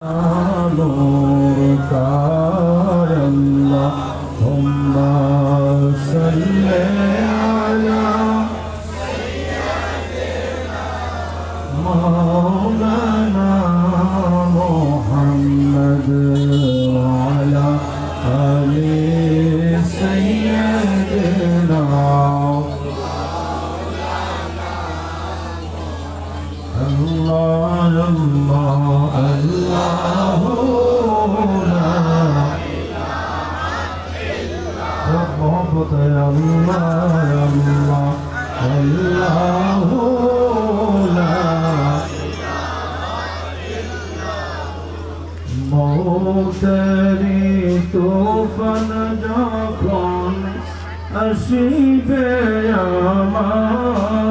نورك يا اللهم صل على مولانا محمد وعلى آل سيدنا الله الله الله لا محبة يا الله يا الله الله لا موتري তুফান যখন আসিবে আমার